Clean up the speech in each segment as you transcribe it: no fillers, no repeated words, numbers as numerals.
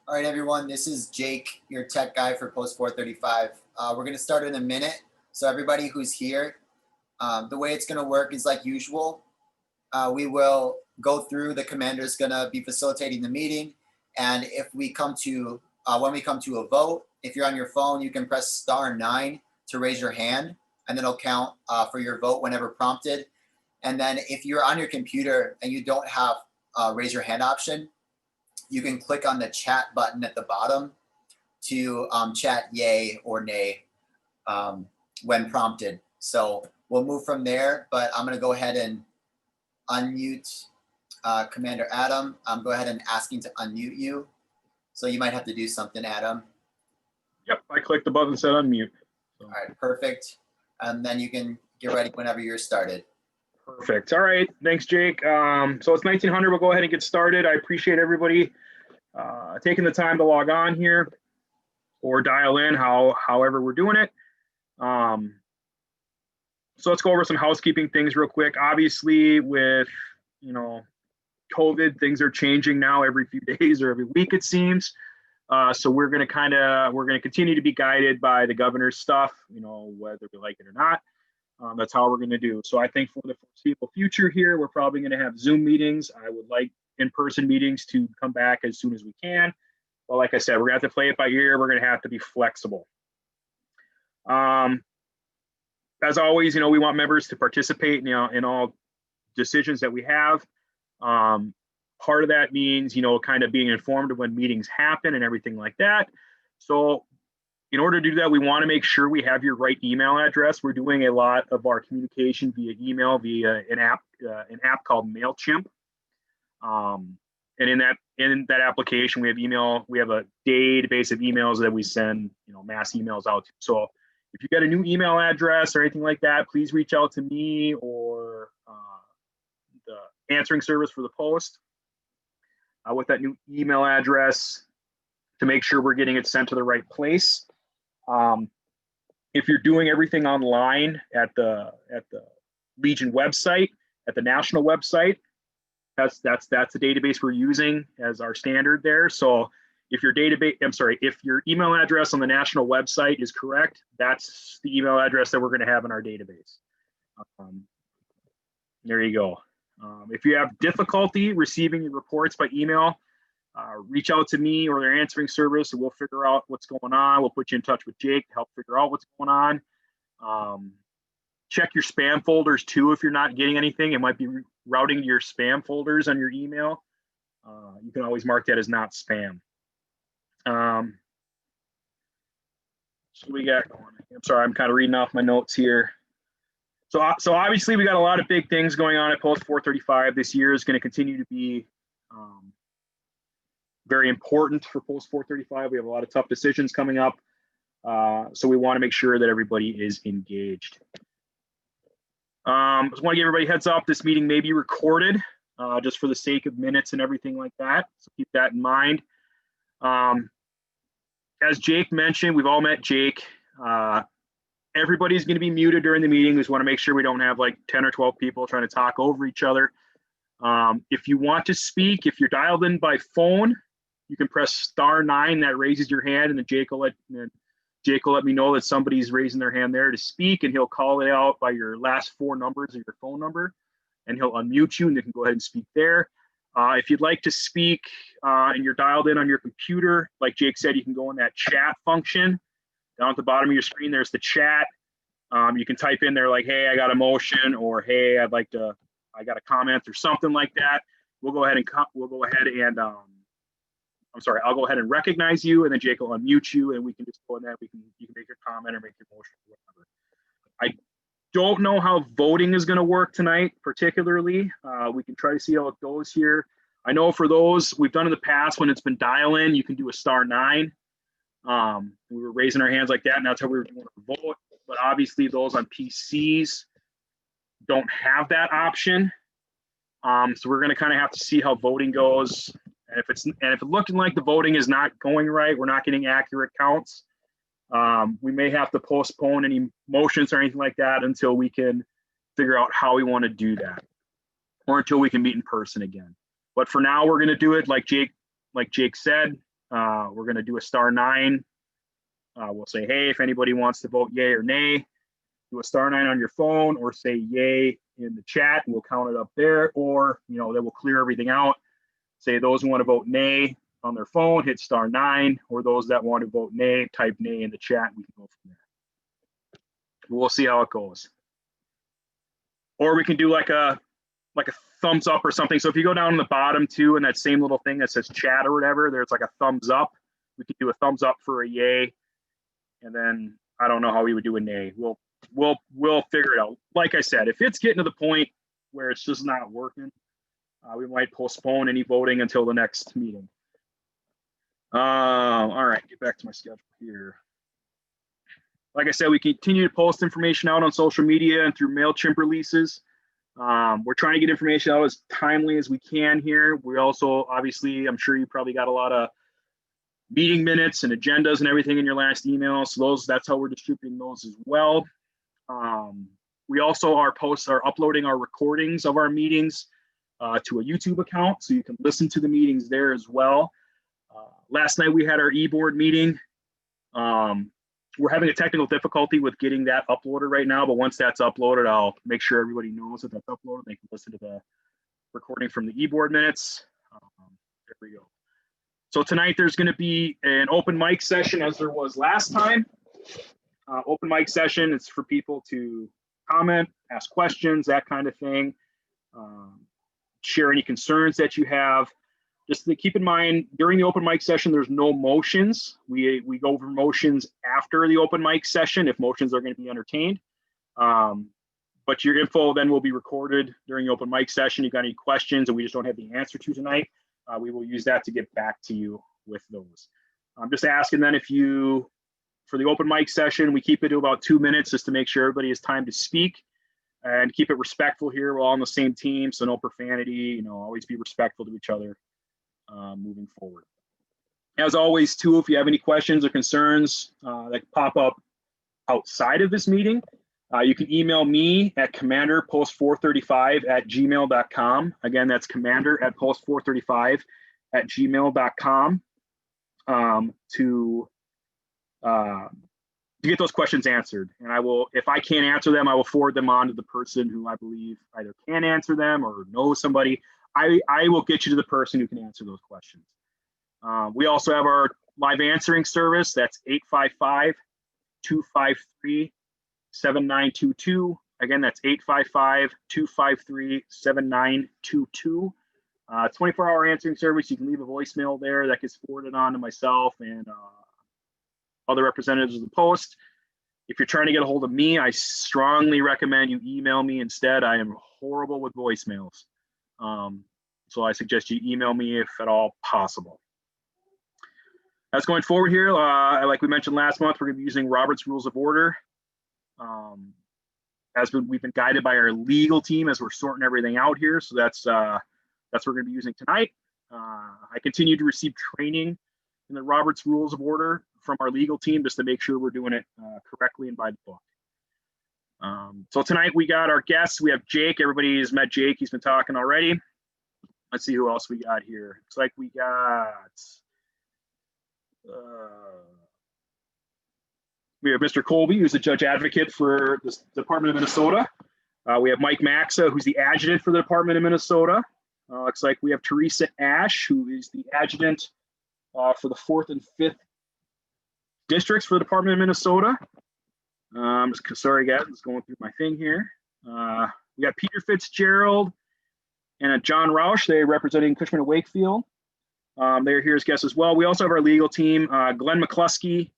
All right, everyone, this is Jake, your tech guy for Post 435. We're going to start in a minute. So everybody who's here, the way it's going to work is like usual. We will go through, the commander's going to be facilitating the meeting. And if we come to, when we come to a vote, if you're on your phone, you can press *9 to raise your hand, and it'll count for your vote whenever prompted. And then if you're on your computer and you don't have raise your hand option, you can click on the chat button at the bottom to chat yay or nay when prompted. So we'll move from there, but I'm gonna go ahead and unmute Commander Adam. Go ahead and asking to unmute you. So you might have to do something, Adam. Yep, I clicked the button that said unmute. So. All right, perfect. And then you can get ready whenever you're started. Perfect. All right, thanks, Jake. So it's 1900. We'll go ahead and get started. I appreciate everybody taking the time to log on here or dial in, however we're doing it. So let's go over some housekeeping things real quick. Obviously, with COVID, things are changing now every few days or every week, it seems. So we're going to continue to be guided by the governor's stuff, whether we like it or not. That's how we're going to do. So I think for the foreseeable future here, we're probably going to have Zoom meetings. I would like in-person meetings to come back as soon as we can. But like I said, we're going to have to play it by ear. We're going to have to be flexible. As always, we want members to participate in all decisions that we have. Part of that means, kind of being informed of when meetings happen and everything like that. So in order to do that, we want to make sure we have your right email address. We're doing a lot of our communication via email, via an app called MailChimp. And in that application, we have email. We have a database of emails that we send, mass emails out to. So if you got a new email address or anything like that, please reach out to me or the answering service for the Post with that new email address to make sure we're getting it sent to the right place. If you're doing everything online at the Legion website, at the national website, that's the database we're using as our standard there. So if your email address on the national website is correct, that's the email address that we're going to have in our database. There you go. If you have difficulty receiving your reports by email, reach out to me or their answering service, and we'll figure out what's going on. We'll put you in touch with Jake to help figure out what's going on. Check your spam folders too if you're not getting anything. It might be routing to your spam folders on your email. You can always mark that as not spam. So we got going. I'm sorry, I'm kind of reading off my notes here. So obviously we got a lot of big things going on at Post 435. This year is going to continue to be very important for Post 435. We have a lot of tough decisions coming up. So we want to make sure that everybody is engaged. Just want to give everybody a heads up, this meeting may be recorded just for the sake of minutes and everything like that. So keep that in mind. As Jake mentioned, we've all met Jake. Everybody's going to be muted during the meeting. We just want to make sure we don't have like 10 or 12 people trying to talk over each other. If you want to speak, if you're dialed in by phone, you can press *9, that raises your hand, and then Jake will let me know that somebody's raising their hand there to speak, and he'll call it out by your last 4 numbers of your phone number, and he'll unmute you, and you can go ahead and speak there. If you'd like to speak and you're dialed in on your computer, like Jake said, you can go in that chat function. Down at the bottom of your screen, there's the chat. You can type in there like, hey, I got a motion, or hey, I got a comment or something like that. I'll go ahead and I'll go ahead and recognize you, and then Jake will unmute you, and we can just go in there. You can make your comment or make your motion or whatever. I don't know how voting is going to work tonight, particularly. We can try to see how it goes here. I know for those we've done in the past, when it's been dial-in, you can do a *9. We were raising our hands like that, and that's how we were doing our vote. But obviously, those on PCs don't have that option. So we're going to kind of have to see how voting goes. And if it's looking like the voting is not going right, we're not getting accurate counts, we may have to postpone any motions or anything like that until we can figure out how we want to do that, or until we can meet in person again. But for now, we're going to do it like Jake said. We're going to do a *9. We'll say, hey, if anybody wants to vote yay or nay, do a *9 on your phone or say yay in the chat. We'll count it up there, or, then we'll clear everything out. Say those who want to vote nay on their phone, hit *9, or those that want to vote nay, type nay in the chat. We can go from there. We'll see how it goes. Or we can do like a thumbs up or something. So if you go down to the bottom too, in that same little thing that says chat or whatever, there's like a thumbs up. We could do a thumbs up for a yay, and then I don't know how we would do a nay. We'll figure it out. Like I said, if it's getting to the point where it's just not working, we might postpone any voting until the next meeting. All right, get back to my schedule here. Like I said, we continue to post information out on social media and through MailChimp releases. We're trying to get information out as timely as we can here. We also, obviously, I'm sure you probably got a lot of meeting minutes and agendas and everything in your last email. So that's how we're distributing those as well. We also are uploading our recordings of our meetings to a YouTube account, so you can listen to the meetings there as well. Last night we had our e-board meeting. We're having a technical difficulty with getting that uploaded right now, but once that's uploaded, I'll make sure everybody knows that that's uploaded. They can listen to the recording from the e-board minutes. There we go. So tonight there's going to be an open mic session as there was last time. Open mic session, it's for people to comment, ask questions, that kind of thing. Share any concerns that you have. Just to keep in mind, during the open mic session, there's no motions. We go over motions after the open mic session if motions are going to be entertained. But your info then will be recorded during the open mic session. You got any questions and we just don't have the answer to tonight, we will use that to get back to you with those. I'm just asking then for the open mic session, we keep it to about 2 minutes just to make sure everybody has time to speak and keep it respectful here. We're all on the same team, so no profanity, always be respectful to each other moving forward. As always, too, if you have any questions or concerns that pop up outside of this meeting, you can email me at commanderpost435@gmail.com. Again, that's commander@post435@gmail.com to get those questions answered. And I will, if I can't answer them, I will forward them on to the person who I believe either can answer them or knows somebody. I will get you to the person who can answer those questions. We also have our live answering service. That's 855-253-7922. Again, that's 855-253-7922. 24-hour answering service. You can leave a voicemail there that gets forwarded on to myself and other representatives of the Post. If you're trying to get a hold of me, I strongly recommend you email me instead. I am horrible with voicemails. So I suggest you email me if at all possible. As going forward here, like we mentioned last month, we're going to be using Robert's Rules of Order. We've been guided by our legal team as we're sorting everything out here. So that's what we're going to be using tonight. I continue to receive training in the Robert's Rules of Order from our legal team just to make sure we're doing it correctly and by the book. So tonight we got our guests. We have Jake. Everybody has met Jake. He's been talking already. Let's see who else we got here. Looks like we got we have Mr. Colby, who's the judge advocate for the Department of Minnesota. We have Mike Maxa, who's the adjutant for the Department of Minnesota. Looks like we have Teresa Ash, who is the adjutant for the 4th and 5th districts for the Department of Minnesota. Sorry, guys, I'm just going through my thing here. We got Peter Fitzgerald and John Roush. They're representing Cushman and Wakefield. They're here as guests as well. We also have our legal team, Glenn McCluskey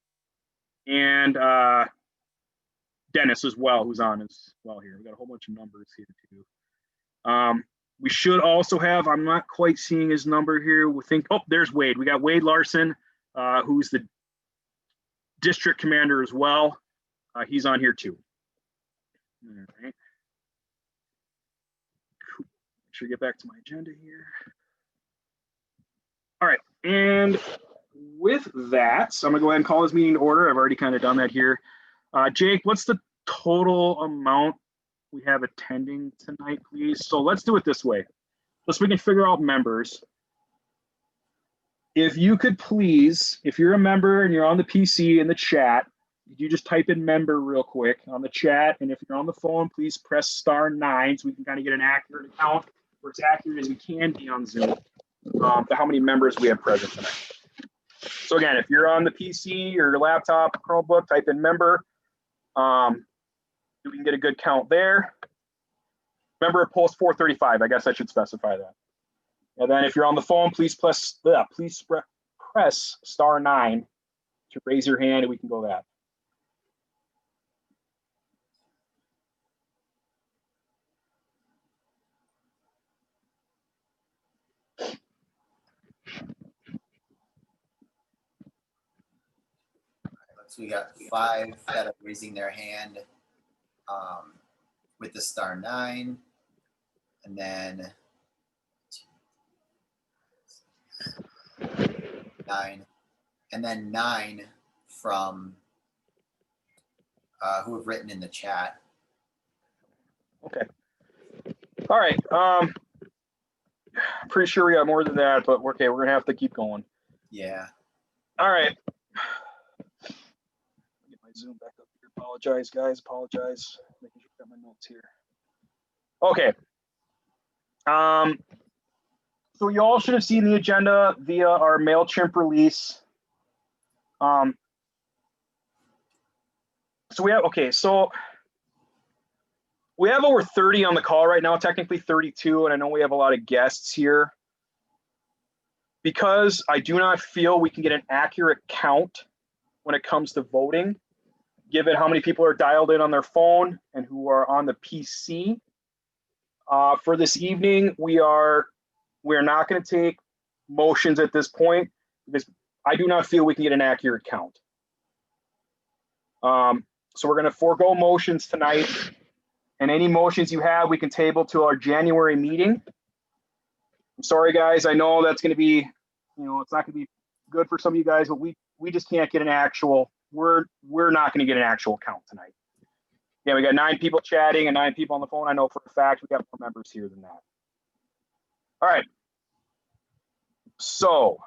and Dennis as well, who's on as well here. We got a whole bunch of numbers here too. We should also have, I'm not quite seeing his number here. We think, oh, there's Wade. We got Wade Larson, who's the district commander as well. He's on here too. All right. Cool. Make sure to get back to my agenda here. All right, and with that, so I'm gonna go ahead and call this meeting to order. I've already kind of done that here. Jake, what's the total amount we have attending tonight, please? So let's do it this way. We can figure out members. if you could please, if you're a member and you're on the PC in the chat, you just type in member real quick on the chat. And if you're on the phone, please press *9 so we can kind of get an accurate count, or as accurate as we can be on Zoom, to how many members we have present tonight. So again, if you're on the PC or your laptop, Chromebook, type in member. We can get a good count there. Member at post 435, I guess I should specify that. And then if you're on the phone, please press *9 to raise your hand, and we can go that. So we got 5 that are raising their hand with the *9, and then 9, and then 9 from who have written in the chat. Okay. All right. Pretty sure we got more than that, but okay, we're gonna have to keep going. Yeah. All right. Get my Zoom back up here. Apologize, guys. Apologize. Making sure I got my notes here. Okay. So you all should have seen the agenda via our MailChimp release. So we have, okay, so we have over 30 on the call right now, technically 32, and I know we have a lot of guests here. Because I do not feel we can get an accurate count when it comes to voting, given how many people are dialed in on their phone and who are on the PC. For this evening, we're not going to take motions at this point because I do not feel we can get an accurate count. So we're going to forego motions tonight, and any motions you have, we can table to our January meeting. I'm sorry, guys. I know that's going to be, it's not going to be good for some of you guys, but we just can't get an actual. We're not going to get an actual count tonight. Yeah, we got 9 people chatting and 9 people on the phone. I know for a fact we got more members here than that. All right. So,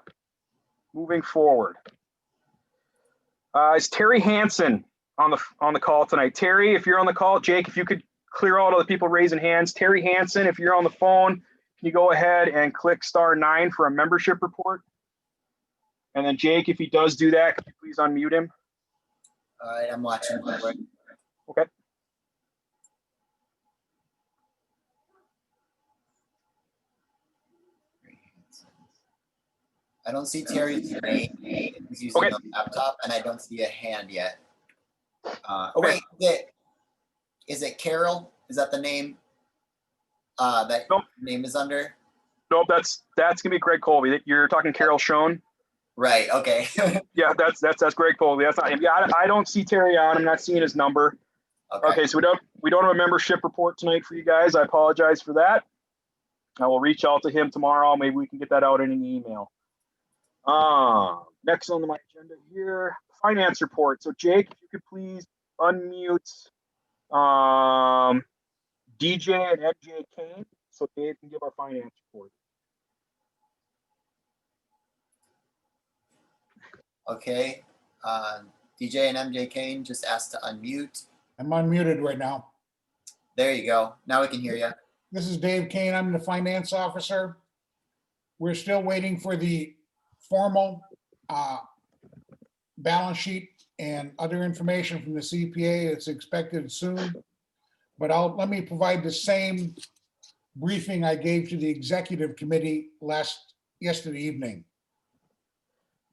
moving forward, is Terry Hansen on the call tonight? Terry, if you're on the call, Jake, if you could clear out all the people raising hands. Terry Hansen, if you're on the phone, can you go ahead and click *9 for a membership report? And then Jake, if he does do that, could you please unmute him? All right, I'm watching. Okay. I don't see Terry's name. He's using a laptop, and I don't see a hand yet. Okay. Wait, is it Carol? Is that the name that Nope. name is under? Nope, that's gonna be Greg Colby. You're talking Carol Schoen. Right. Okay. Yeah, that's Greg Colby. That's not him. Yeah, I don't see Terry on. I'm not seeing his number. Okay, so we don't have a membership report tonight for you guys. I apologize for that. I will reach out to him tomorrow. Maybe we can get that out in an email. Next on my agenda here, finance report. So Jake, if you could please unmute DJ and MJ Kane so Dave can give our finance report. Okay. DJ and MJ Kane just asked to unmute. I'm unmuted right now. There you go. Now we can hear you. This is Dave Kane. I'm the finance officer. We're still waiting for the formal balance sheet and other information from the CPA. It's expected soon. But let me provide the same briefing I gave to the executive committee yesterday evening.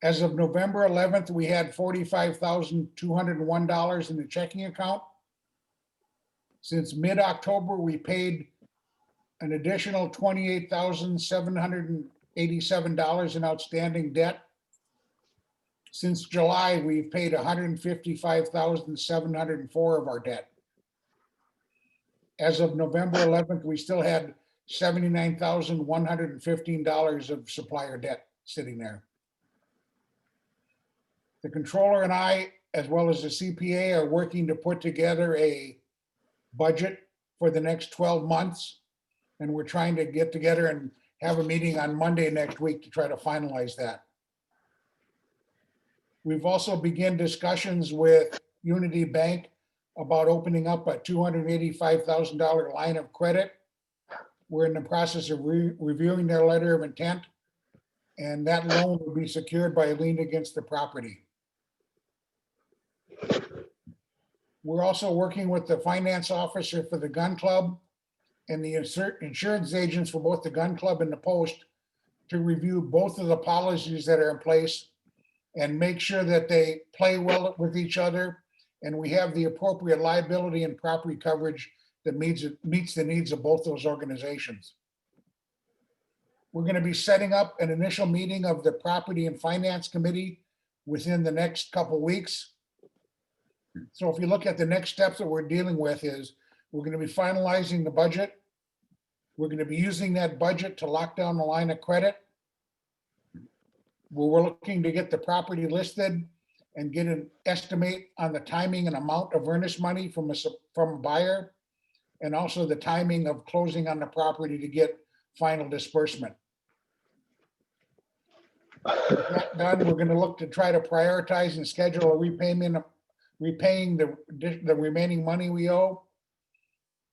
As of November 11th, we had $45,201 in the checking account. Since mid-October, we paid an additional $28,787 in outstanding debt. Since July, we've paid $155,704 of our debt. As of November 11th, we still had $79,115 of supplier debt sitting there. The controller and I, as well as the CPA, are working to put together a budget for the next 12 months. And we're trying to get together and have a meeting on Monday next week to try to finalize that. We've also begun discussions with Unity Bank about opening up a $285,000 line of credit. We're in the process of reviewing their letter of intent, and that loan will be secured by a lien against the property. We're also working with the finance officer for the gun club and the insurance agents for both the gun club and the post to review both of the policies that are in place and make sure that they play well with each other, and we have the appropriate liability and property coverage that meets the needs of both those organizations. We're going to be setting up an initial meeting of the Property and Finance Committee within the next couple of weeks. So if you look at the next steps that we're dealing with is we're going to be finalizing the budget. We're going to be using that budget to lock down the line of credit. We're looking to get the property listed and get an estimate on the timing and amount of earnest money from a buyer, and also the timing of closing on the property to get final disbursement. With that done, we're going to look to try to prioritize and schedule a repaying the remaining money we owe.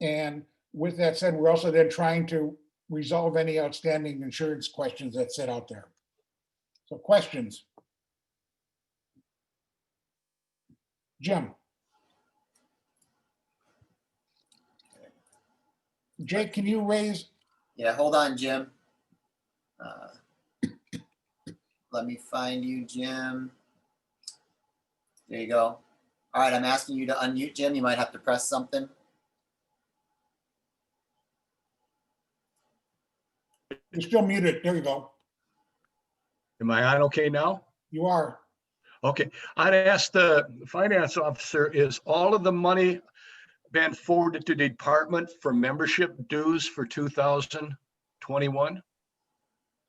And with that said, we're also then trying to resolve any outstanding insurance questions that sit out there. So questions? Jim? Jake, can you raise? Yeah, hold on, Jim. Let me find you, Jim. There you go. All right, I'm asking you to unmute, Jim. You might have to press something. You're still muted. There you go. Am I on okay now? You are. Okay, I'd ask the finance officer, is all of the money been forwarded to the department for membership dues for 2021?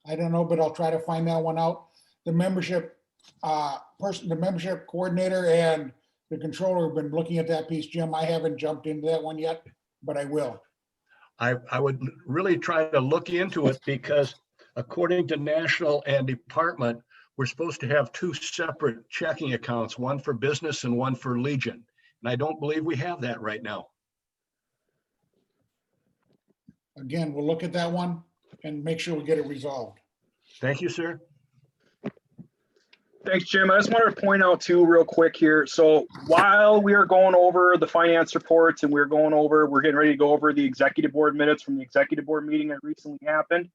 I don't know, but I'll try to find that one out. The membership the membership coordinator and the controller have been looking at that piece, Jim. I haven't jumped into that one yet, but I will. I would really try to look into it because according to national and department, we're supposed to have two separate checking accounts, one for business and one for Legion. And I don't believe we have that right now. Again, we'll look at that one and make sure we get it resolved. Thank you, sir. Thanks, Jim. I just wanted to point out too, real quick here. So while we are going over the finance reports and we're getting ready to go over the executive board minutes from the executive board meeting that recently happened.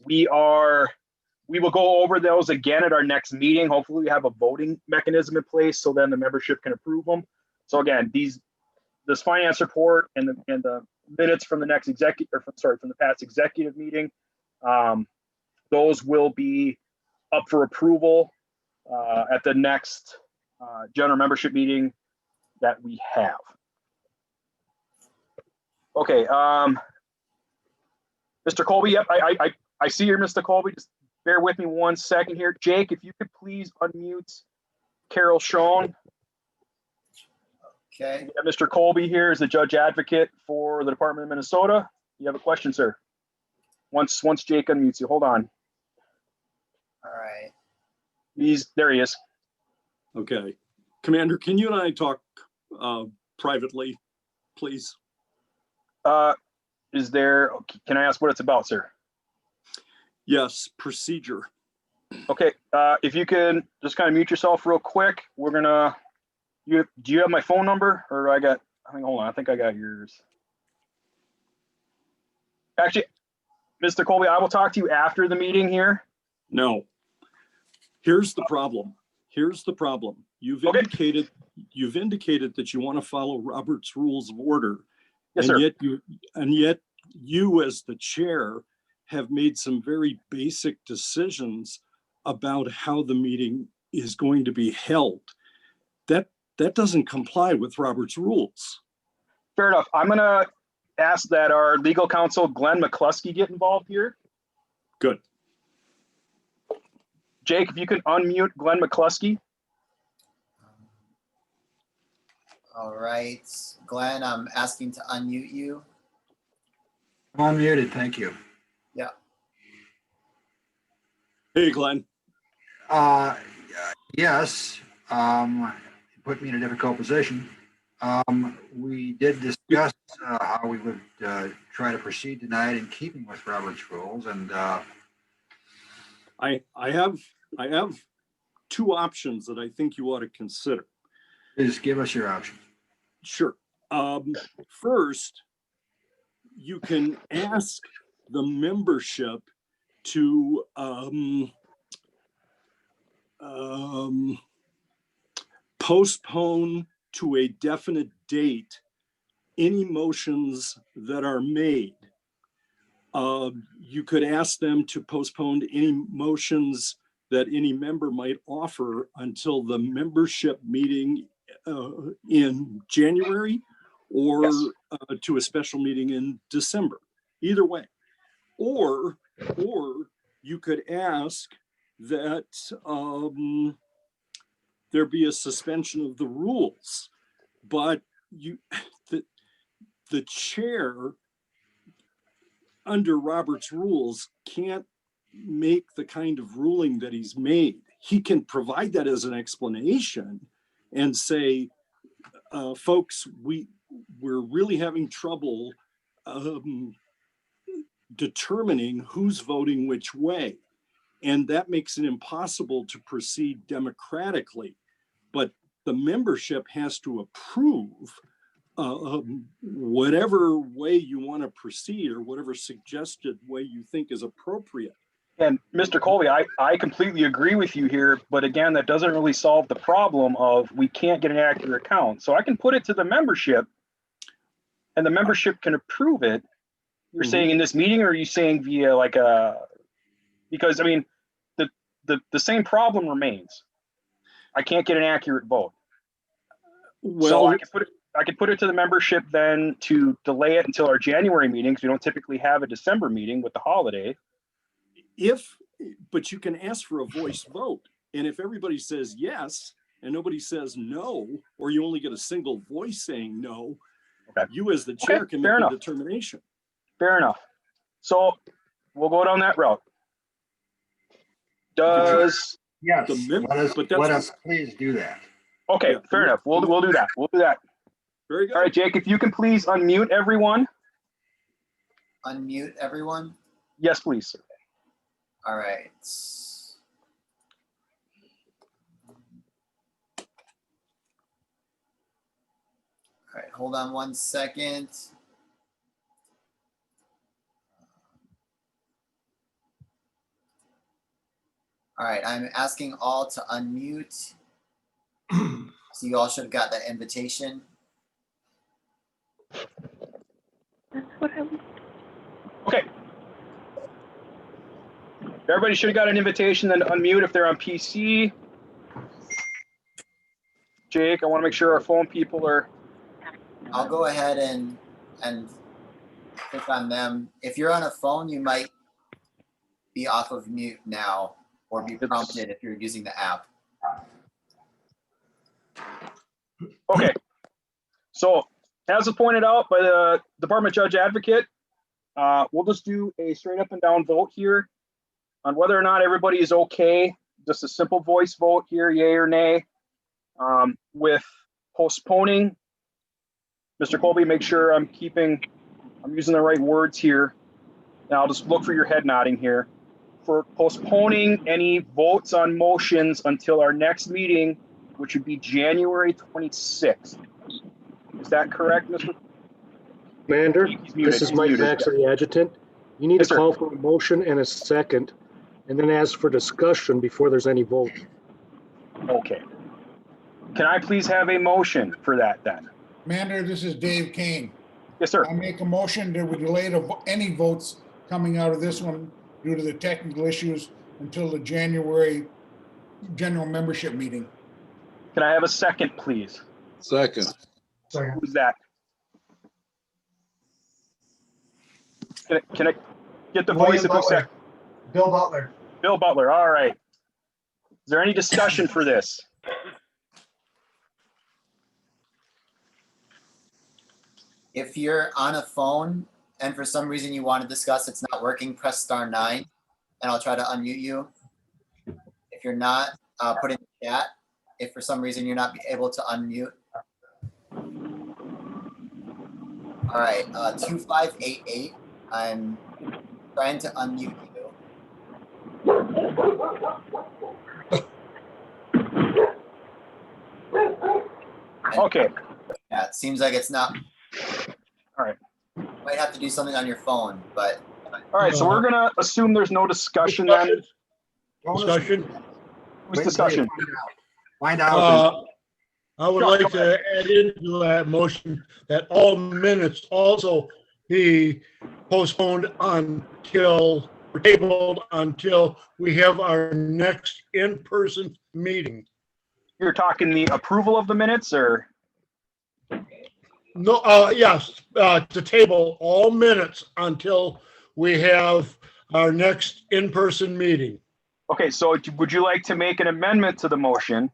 We will go over those again at our next meeting. Hopefully we have a voting mechanism in place so then the membership can approve them. So again, this finance report and the minutes from the next from the past executive meeting, those will be up for approval at the next general membership meeting that we have. Okay, Mr. Colby, yep, I see you, Mr. Colby. Just bear with me 1 second here. Jake, if you could please unmute Carol Schoen. Okay. Mr. Colby here is the judge advocate for the Department of Minnesota. You have a question, sir? Once Jake unmutes you, hold on. All right. There he is. Okay. Commander, can you and I talk privately, please? Can I ask what it's about, sir? Yes, procedure. Okay, if you can just kind of mute yourself real quick. Do you have my phone number or hold on, I think I got yours. Actually, Mr. Colby, I will talk to you after the meeting here. No. Here's the problem. You've Okay. indicated that you want to follow Robert's Rules of Order. Yes, sir. And yet you as the chair have made some very basic decisions about how the meeting is going to be held. That doesn't comply with Robert's rules. Fair enough. I'm gonna ask that our legal counsel, Glenn McCluskey, get involved here. Good. Jake, if you can unmute Glenn McCluskey. All right, Glenn, I'm asking to unmute you. I'm unmuted, thank you. Yeah. Hey, Glenn. Yes, put me in a difficult position. We did discuss how we would try to proceed tonight in keeping with Robert's rules, and I have two options that I think you ought to consider. please give us your option. Sure. First, you can ask the membership to postpone to a definite date any motions that are made. You could ask them to postpone any motions that any member might offer until the membership meeting in January, or Yes. to a special meeting in December. Either way. Or you could ask that there be a suspension of the rules. But the chair under Robert's rules can't make the kind of ruling that he's made. He can provide that as an explanation and say, folks, we're really having trouble determining who's voting which way. And that makes it impossible to proceed democratically. But the membership has to approve whatever way you want to proceed, or whatever suggested way you think is appropriate. And Mr. Colby, I completely agree with you here, but again, that doesn't really solve the problem of we can't get an accurate count. So I can put it to the membership and the membership can approve it. You're saying in this meeting, or are you saying via like because I mean, the same problem remains. I can't get an accurate vote. Well, So I could put it to the membership then to delay it until our January meeting, because we don't typically have a December meeting with the holiday. but you can ask for a voice vote. And if everybody says yes and nobody says no, or you only get a single voice saying no, Okay. you as the chair Okay, can fair make enough. a determination. Fair enough. So we'll go down that route. Does, Yes, The mem- but that's- let us please do that. okay, Yeah. fair enough. We'll do that. We'll do that. Very good. All right, Jake, if you can please unmute everyone. Unmute everyone. Yes, please. All right. All right, hold on 1 second. All right, I'm asking all to unmute. So you all should have got that invitation. Okay. Everybody should have got an invitation, then unmute if they're on PC. Jake, I want to make sure our phone people are, I'll go ahead and click on them. If you're on a phone, you might be off of mute now or be prompted if you're using the app. okay. So as was pointed out by the Department Judge Advocate, we'll just do a straight up and down vote here on whether or not everybody is okay. Just a simple voice vote here, yay or nay, with postponing. Mr. Colby, make sure I'm using the right words here. Now I'll just look for your head nodding here. For postponing any votes on motions until our next meeting, which would be January 26th. Is that correct, Mr.? Commander, He's muted. this is He's Mike muted. Max, the adjutant. You need Yes, to sir. call for a motion and a second, and then ask for discussion before there's any vote. Okay. Can I please have a motion for that then? Commander, this is Dave Kane. Yes, sir. I make a motion that we delay any votes coming out of this one due to the technical issues until the January general membership meeting. Can I have a second, please? Second. Who's that? Can I get the voice of who's second? Bill Butler. Bill Butler, all right. Is there any discussion for this? If you're on a phone and for some reason you want to discuss, it's not working, press *9 and I'll try to unmute you. If you're not, put in the chat if for some reason you're not able to unmute. All right, 2588. I'm trying to unmute you. Okay, Yeah, it seems like it's not. All right. Might have to do something on your phone, but all right, so we're gonna assume there's no discussion then. Discussion? Who's discussion? Find out. I would Sure, like go ahead. to add into that motion that all minutes also be postponed until, or tabled until we have our next in-person meeting. You're talking the approval of the minutes or? No, yes, to table all minutes until we have our next in-person meeting. Okay, so would you like to make an amendment to the motion?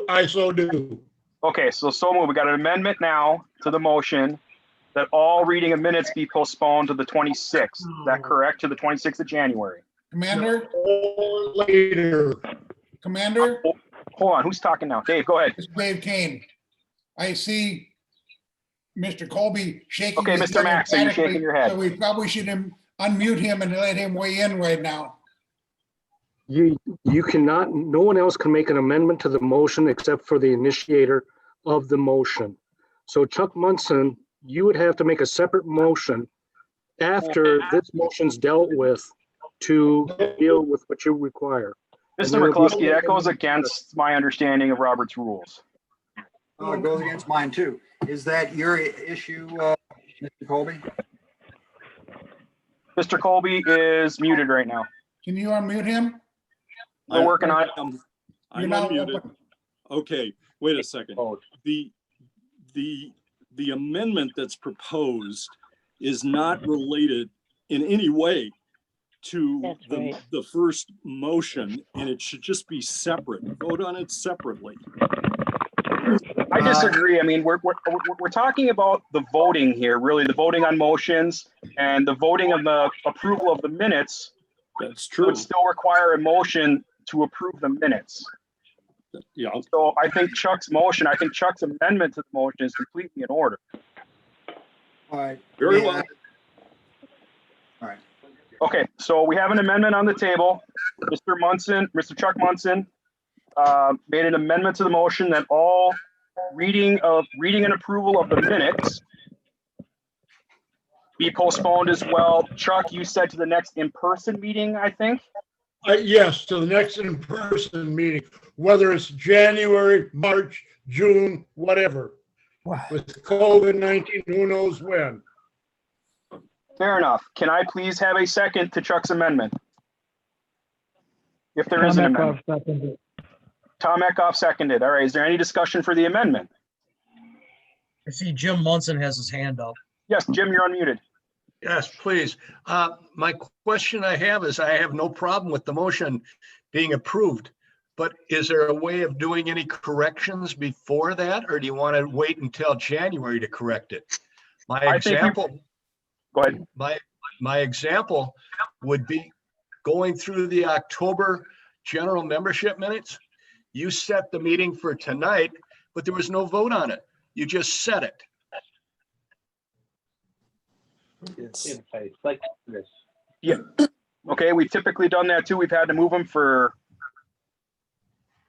I so do. Okay, so moved. We got an amendment now to the motion that all reading of minutes be postponed to the 26th. Is that correct? To the 26th of January? Commander, Or later. Commander, Hold on, who's talking now? Dave, go ahead. it's Dave Kane. I see Mr. Colby shaking. Okay, his Mr. head Max, so you're shaking emphatically, your head. So we probably should unmute him and let him weigh in right now. You cannot, no one else can make an amendment to the motion except for the initiator of the motion. So Chuck Munson, you would have to make a separate motion after this motion's dealt with to deal with what you require. Mr. McCluskey, that goes against my understanding of Robert's rules. Oh, it goes against mine too. Is that your issue, Mr. Colby? Mr. Colby is muted right now. Can you unmute him? We're working on it. You're I'm now unmuted. open. Okay, wait a second. The amendment that's proposed is not related in any way to That's right. the first motion, and it should just be separate. Vote on it separately. I disagree. I mean, we're talking about the voting here, really, the voting on motions and the voting of the approval of the minutes That's true. would still require a motion to approve the minutes. Yeah, So I think Chuck's amendment to the motion is completely in order. All right. very Yeah. well. All right. Okay, so we have an amendment on the table. Mr. Chuck Munson made an amendment to the motion that all reading and approval of the minutes be postponed as well. Chuck, you said to the next in-person meeting, I think? Yes, to the next in-person meeting, whether it's January, March, June, whatever. With COVID-19, who knows when? Fair enough. Can I please have a second to Chuck's amendment? If there is an amendment. Tom Eckhoff seconded. All right, is there any discussion for the amendment? I see Jim Munson has his hand up. Yes, Jim, you're unmuted. Yes, please. My question I have is, I have no problem with the motion being approved, but is there a way of doing any corrections before that, or do you want to wait until January to correct it? My I think we- example, Go ahead. my example would be going through the October general membership minutes. You set the meeting for tonight, but there was no vote on it. You just set it. Okay, we've typically done that too. We've had to move them for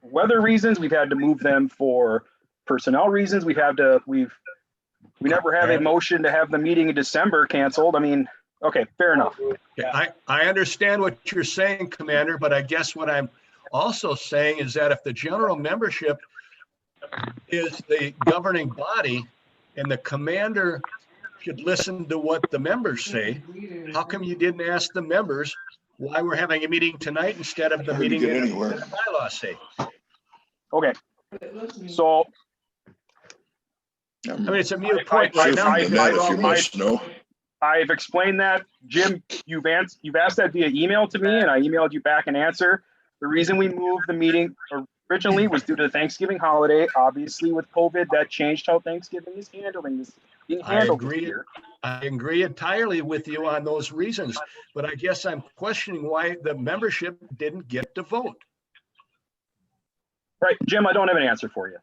weather reasons. We've had to move them for personnel reasons. We never have a motion to have the meeting in December canceled. I mean, okay, fair enough. Yeah, I understand what you're saying, Commander, but I guess what I'm also saying is that if the general membership is the governing body and the commander should listen to what the members say, how come you didn't ask the members why we're having a meeting tonight instead of the meeting that the bylaws say? Okay, so I mean, it's a mute point right now. I've explained that. Jim, you've asked that via email to me, and I emailed you back an answer. The reason we moved the meeting originally was due to the Thanksgiving holiday. Obviously, with COVID, that changed how Thanksgiving is being handled this year. I agree entirely with you on those reasons, but I guess I'm questioning why the membership didn't get to vote. Right, Jim, I don't have an answer for you.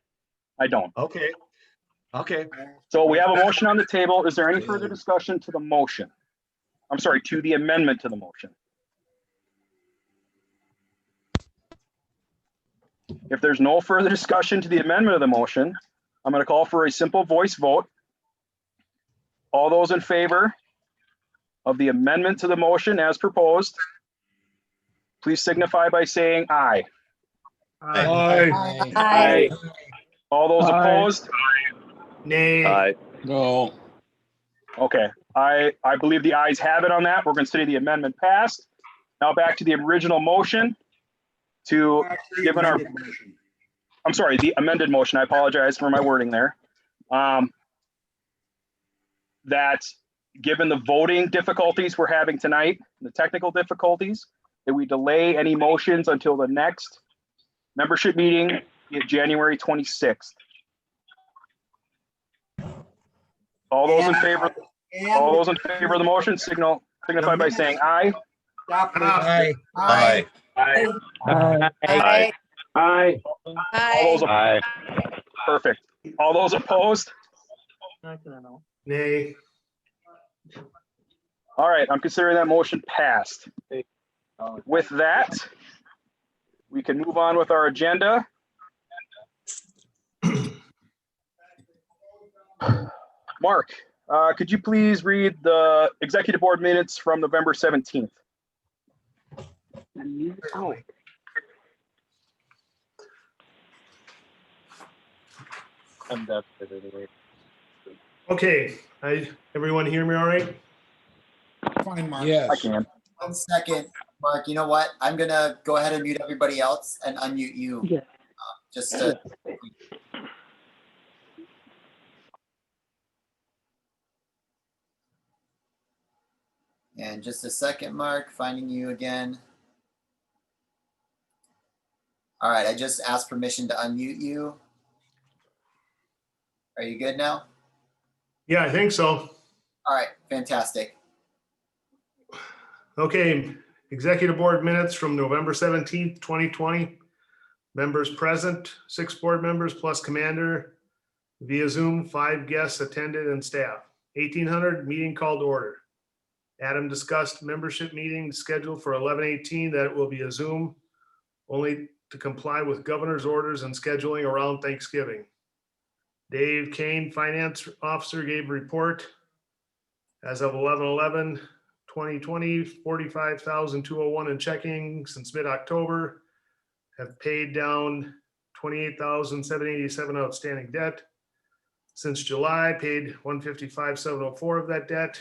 I don't. Okay. Okay. So we have a motion on the table. Is there any further discussion to the motion? I'm sorry, to the amendment to the motion? If there's no further discussion to the amendment of the motion, I'm going to call for a simple voice vote. All those in favor of the amendment to the motion as proposed, please signify by saying aye. Aye. Aye. All those opposed? Nay. No. Okay, I believe the ayes have it on that. We're considering the amendment passed. Now back to the original motion to given our, I'm sorry, the amended motion. I apologize for my wording there. That given the voting difficulties we're having tonight, the technical difficulties, that we delay any motions until the next membership meeting, January 26th. All those in favor, all those in favor of the motion, signify by saying aye. Stop, please. Aye. Aye. Aye. Aye. All those, perfect. All those opposed? Nay. All right, I'm considering that motion passed. With that, we can move on with our agenda. Mark, could you please read the executive board minutes from November 17th? Okay, everyone hear me all right? Fine, Mark. I can. 1 second, Mark. You know what? I'm gonna go ahead and mute everybody else and unmute you. Yeah. Just to. And just a second, Mark, finding you again. All right, I just asked permission to unmute you. Are you good now? Yeah, I think so. All right, fantastic. Okay, executive board minutes from November 17th, 2020. Members present, 6 board members plus commander. Via Zoom, 5 guests attended and staff. 1800 meeting called to order. Adam discussed membership meeting scheduled for 11/18 that it will be a Zoom only to comply with governor's orders and scheduling around Thanksgiving. Dave Kane, finance officer, gave a report. As of 11/11/2020, 45,201 in checking since mid-October. Have paid down 28,787 outstanding debt. Since July, paid 155,704 of that debt.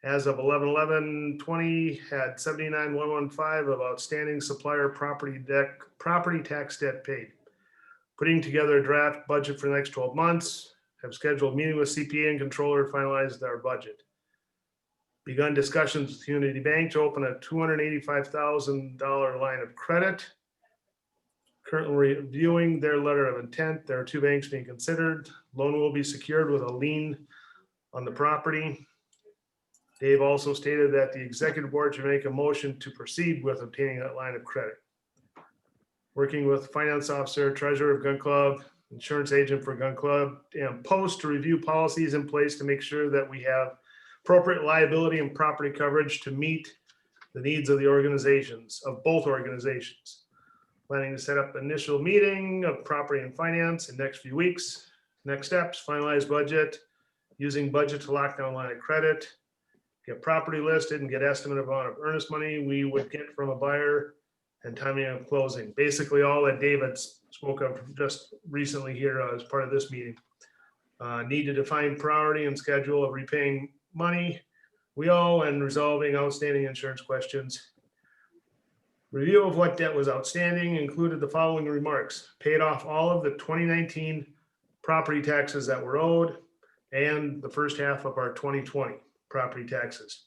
As of 11/11/20, had 79,115 of outstanding supplier property tax debt paid. Putting together a draft budget for the next 12 months. Have scheduled a meeting with CPA and controller, finalized our budget. Begun discussions with Unity Bank to open a $285,000 line of credit. Currently reviewing their letter of intent. There are 2 banks being considered. Loan will be secured with a lien on the property. Dave also stated that the executive board should make a motion to proceed with obtaining that line of credit. Working with finance officer, treasurer of Gun Club, insurance agent for Gun Club, and post to review policies in place to make sure that we have appropriate liability and property coverage to meet the needs of the organizations, of both organizations. Planning to set up initial meeting of property and finance in next few weeks. Next steps, finalize budget, using budget to lock down line of credit, get property listed and get estimate amount of earnest money we would get from a buyer and timing of closing. Basically all that David spoke of just recently here as part of this meeting. Need to define priority and schedule of repaying money we owe and resolving outstanding insurance questions. Review of what debt was outstanding included the following remarks. Paid off all of the 2019 property taxes that were owed and the first half of our 2020 property taxes.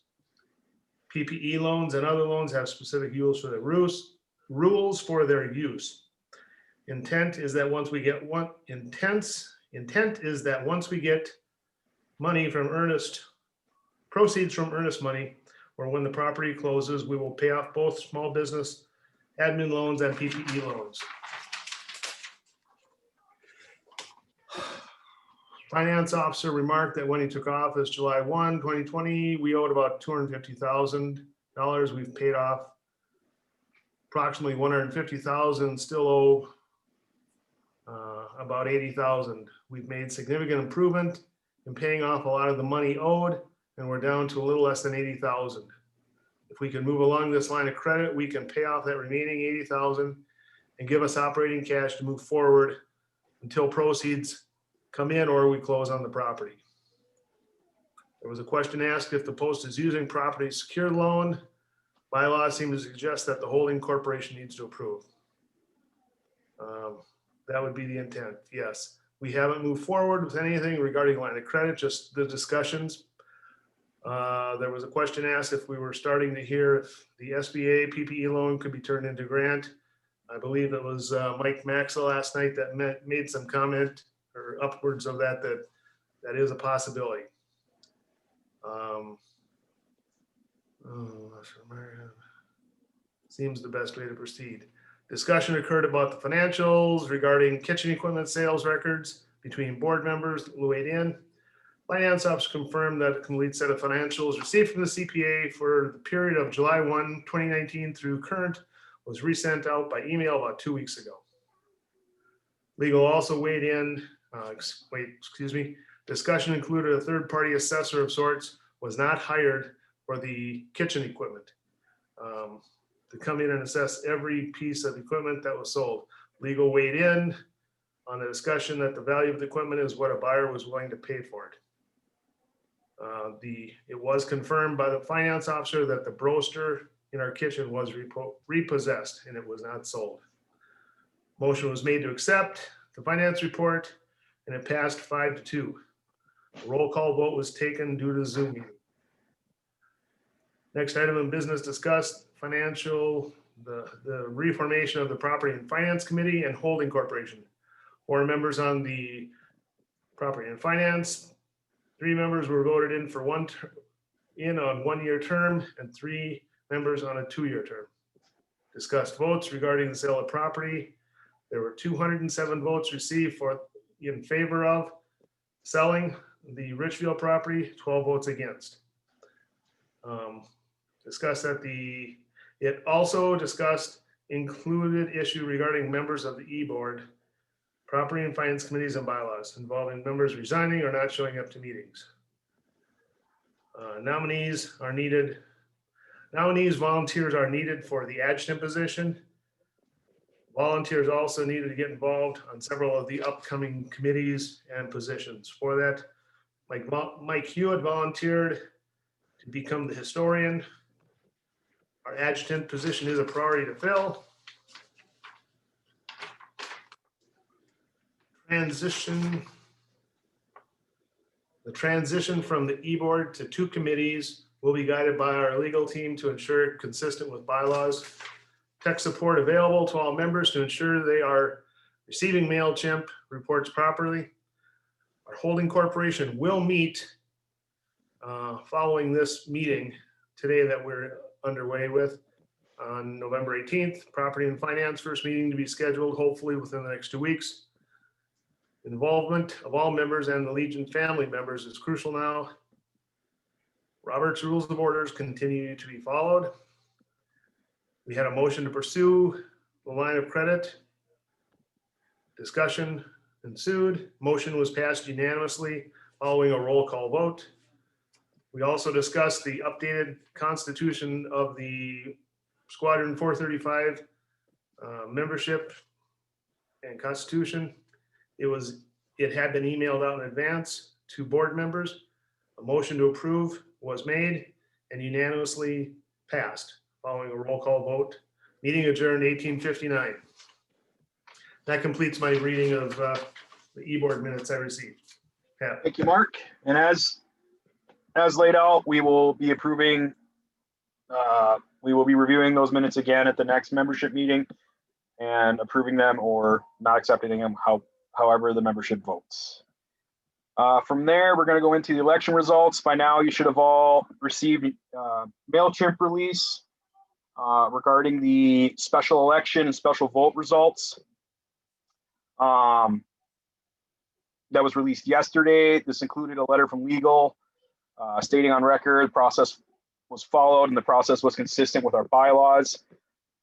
PPE loans and other loans have specific rules for their use. Intent is that once we get money from proceeds from earnest money, or when the property closes, we will pay off both small business admin loans and PPE loans. Finance officer remarked that when he took office July 1, 2020, we owed about $250,000. We've paid off approximately $150,000, still owe about $80,000. We've made significant improvement in paying off a lot of the money owed, and we're down to a little less than $80,000. If we can move along this line of credit, we can pay off that remaining $80,000 and give us operating cash to move forward until proceeds come in or we close on the property. There was a question asked if the post is using property secured loan. Bylaws seem to suggest that the holding corporation needs to approve. That would be the intent, yes. We haven't moved forward with anything regarding line of credit, just the discussions. There was a question asked if we were starting to hear if the SBA PPE loan could be turned into grant. I believe it was Mike Maxa last night that made some comment or upwards of that is a possibility. Seems the best way to proceed. Discussion occurred about the financials regarding kitchen equipment sales records between board members who weighed in. Finance officer confirmed that a complete set of financials received from the CPA for the period of July 1, 2019 through current was resent out by email about 2 weeks ago. Legal also weighed in, discussion included a third-party assessor of sorts was not hired for the kitchen equipment to come in and assess every piece of equipment that was sold. Legal weighed in on the discussion that the value of the equipment is what a buyer was willing to pay for it. It was confirmed by the finance officer that the broaster in our kitchen was repossessed and it was not sold. Motion was made to accept the finance report and it passed 5-2. A roll call vote was taken due to Zoom meeting. Next item in business discussed financial, the reformation of the Property and Finance Committee and Holding Corporation. 4 members on the Property and Finance. 3 members were voted in for on 1-year term and 3 members on a 2-year term. Discussed votes regarding the sale of property. There were 207 votes received in favor of selling the Richfield property, 12 votes against. Discussed that it also discussed included issue regarding members of the E-Board, Property and Finance Committees and bylaws involving members resigning or not showing up to meetings. Nominees, volunteers are needed for the adjutant position. Volunteers also needed to get involved on several of the upcoming committees and positions. For that, Mike Hewitt volunteered to become the historian. Our adjutant position is a priority to fill. The transition from the E-Board to 2 committees will be guided by our legal team to ensure consistent with bylaws. Tech support available to all members to ensure they are receiving MailChimp reports properly. Our holding corporation will meet following this meeting today that we're underway with on November 18th. Property and Finance first meeting to be scheduled hopefully within the next 2 weeks. Involvement of all members and the Legion family members is crucial now. Robert's Rules of Orders continue to be followed. We had a motion to pursue the line of credit. Discussion ensued. Motion was passed unanimously following a roll call vote. We also discussed the updated constitution of the Squadron 435 membership and constitution. It had been emailed out in advance to board members. A motion to approve was made and unanimously passed following a roll call vote. Meeting adjourned 18:59. That completes my reading of the E-Board minutes I received. Pat. Thank you, Mark. And as laid out, we will be approving, we will be reviewing those minutes again at the next membership meeting and approving them or not accepting them, however the membership votes. From there, we're going to go into the election results. By now, you should have all received MailChimp release regarding the special election and special vote results. That was released yesterday. This included a letter from legal stating on record the process was followed and the process was consistent with our bylaws.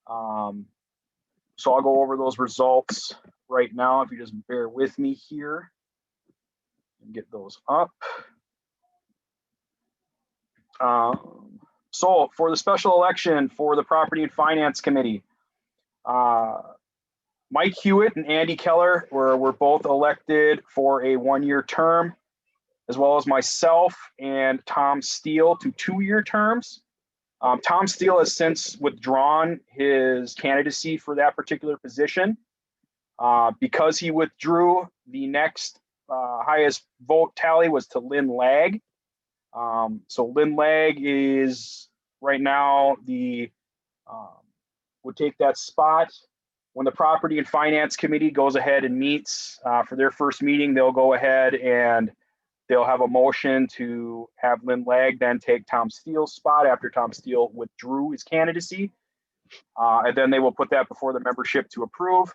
So I'll go over those results right now if you just bear with me here and get those up. So for the special election for the Property and Finance Committee, Mike Hewitt and Andy Keller were both elected for a 1-year term, as well as myself and Tom Steele to 2-year terms. Tom Steele has since withdrawn his candidacy for that particular position. Because he withdrew, the next highest vote tally was to Lynn Legg. So Lynn Legg is right now would take that spot. When the Property and Finance Committee goes ahead and meets for their first meeting, they'll go ahead and they'll have a motion to have Lynn Legg then take Tom Steele's spot after Tom Steele withdrew his candidacy. And then they will put that before the membership to approve.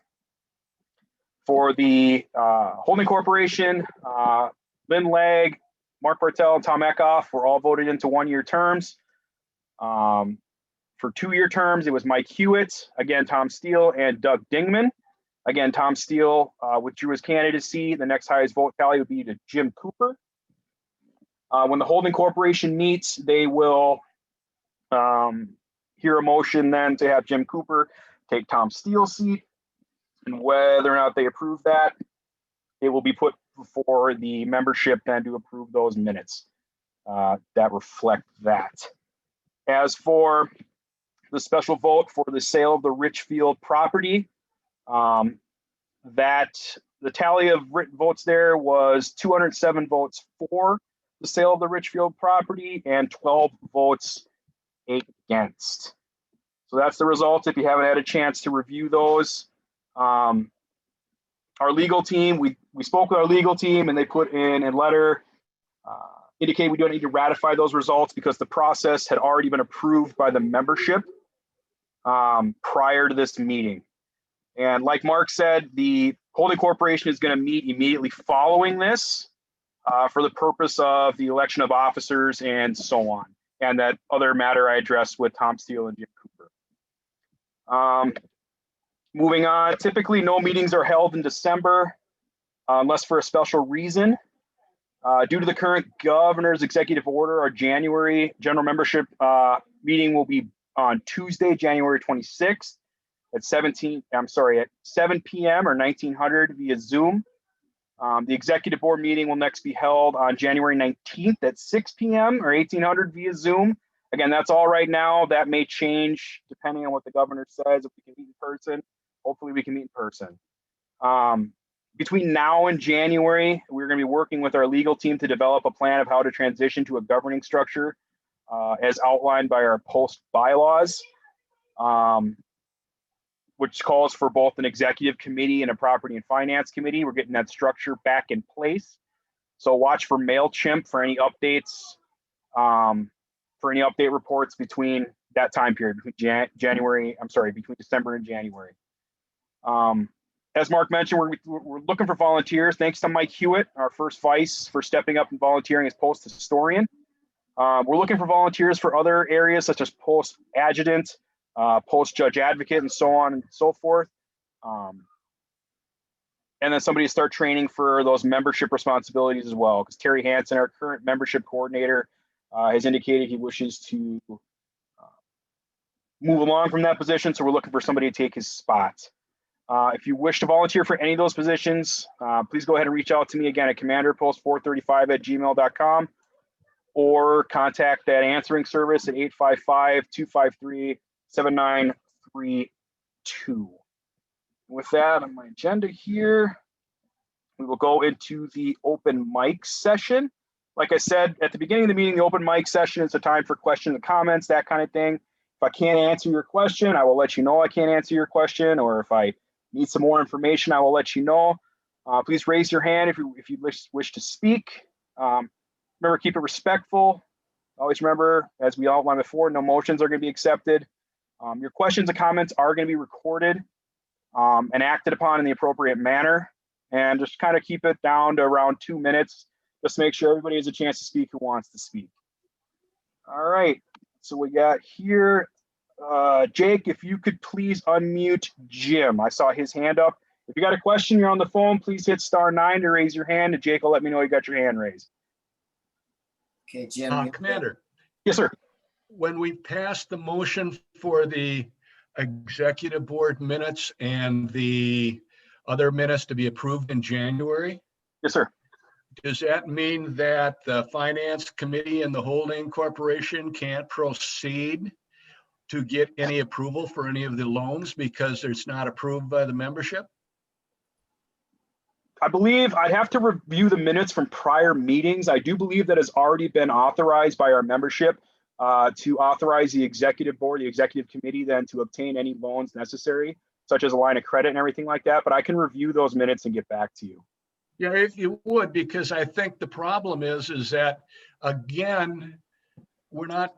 For the holding corporation, Lynn Legg, Mark Bartel, and Tom Eckhoff were all voted into 1-year terms. For 2-year terms, it was Mike Hewitt, again, Tom Steele, and Doug Dingman. Again, Tom Steele withdrew his candidacy. The next highest vote tally would be to Jim Cooper. When the holding corporation meets, they will hear a motion then to have Jim Cooper take Tom Steele's seat. And whether or not they approve that, it will be put before the membership then to approve those minutes that reflect that. As for the special vote for the sale of the Richfield property, that the tally of written votes there was 207 votes for the sale of the Richfield property and 12 votes against. So that's the result. If you haven't had a chance to review those, our legal team, we spoke with our legal team and they put in a letter indicate we don't need to ratify those results because the process had already been approved by the membership prior to this meeting. And like Mark said, the holding corporation is going to meet immediately following this for the purpose of the election of officers and so on. And that other matter I addressed with Tom Steele and Jim Cooper. Moving on, typically no meetings are held in December unless for a special reason. Due to the current governor's executive order, our January general membership meeting will be on Tuesday, January 26th at 7 p.m. or 1900 via Zoom. The executive board meeting will next be held on January 19th at 6 p.m. or 1800 via Zoom. Again, that's all right now. That may change depending on what the governor says. If we can meet in person, hopefully we can meet in person. Between now and January, we're going to be working with our legal team to develop a plan of how to transition to a governing structure as outlined by our post bylaws, which calls for both an executive committee and a property and finance committee. We're getting that structure back in place. So watch for MailChimp for any updates, for any update reports between that time period, between between December and January. As Mark mentioned, we're looking for volunteers. Thanks to Mike Hewitt, our first vice, for stepping up and volunteering as post historian. We're looking for volunteers for other areas such as post adjutant, post judge advocate, and so on and so forth. And then somebody to start training for those membership responsibilities as well, because Terry Hansen, our current membership coordinator, has indicated he wishes to move along from that position. So we're looking for somebody to take his spot. If you wish to volunteer for any of those positions, please go ahead and reach out to me again at commanderpost435@gmail.com or contact that answering service at 855-253-7932. With that on my agenda here, we will go into the open mic session. Like I said, at the beginning of the meeting, the open mic session is a time for questions and comments, that kind of thing. If I can't answer your question, I will let you know I can't answer your question, or if I need some more information, I will let you know. Please raise your hand if you wish to speak. Remember, keep it respectful. Always remember, as we outlined before, no motions are going to be accepted. Your questions and comments are going to be recorded and acted upon in the appropriate manner. And just kind of keep it down to around 2 minutes. Just make sure everybody has a chance to speak who wants to speak. All right, so we got here, Jake, if you could please unmute Jim. I saw his hand up. If you got a question, you're on the phone, please hit *9 to raise your hand, and Jake will let me know you got your hand raised. Okay, Jim. Commander, Yes, sir. when we passed the motion for the executive board minutes and the other minutes to be approved in January, Yes, sir. does that mean that the finance committee and the holding corporation can't proceed to get any approval for any of the loans because it's not approved by the membership? I believe I'd have to review the minutes from prior meetings. I do believe that has already been authorized by our membership to authorize the executive board, the executive committee, then to obtain any loans necessary, such as a line of credit and everything like that. But I can review those minutes and get back to you. Yeah, if you would, because I think the problem is that, again, we're not,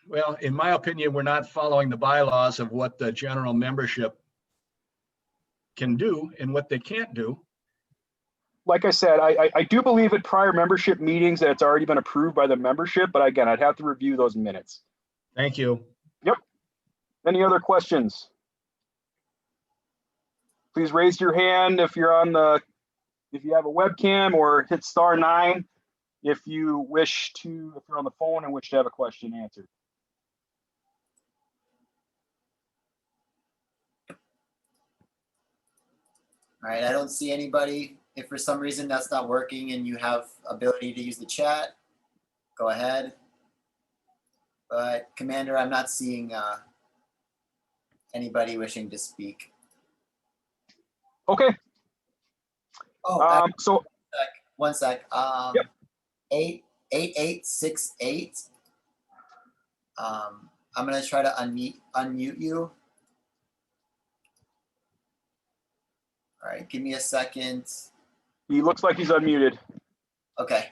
well, in my opinion, we're not following the bylaws of what the general membership can do and what they can't do. Like I said, I do believe at prior membership meetings that it's already been approved by the membership, but again, I'd have to review those minutes. Thank you. Yep. Any other questions? Please raise your hand if you're on the, if you have a webcam, or hit *9 if you wish to, if you're on the phone and wish to have a question answered. All right, I don't see anybody. If for some reason that's not working and you have ability to use the chat, go ahead. But Commander, I'm not seeing anybody wishing to speak. Okay. Oh, So one sec. Yep. 8868. I'm gonna try to unmute you. All right, give me a second. he looks like he's unmuted. Okay.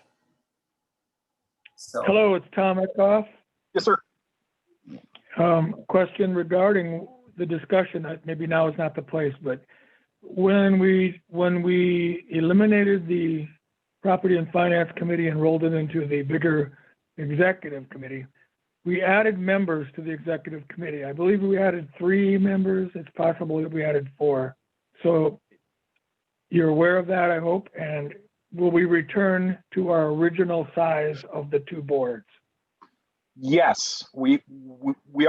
So Hello, it's Tom Eckhoff. Yes, sir. Question regarding the discussion, maybe now is not the place, but when we eliminated the Property and Finance Committee and rolled it into the bigger Executive Committee, we added members to the Executive Committee. I believe we added 3 members. It's possible that we added 4. So you're aware of that, I hope, and will we return to our original size of the 2 boards? Yes, we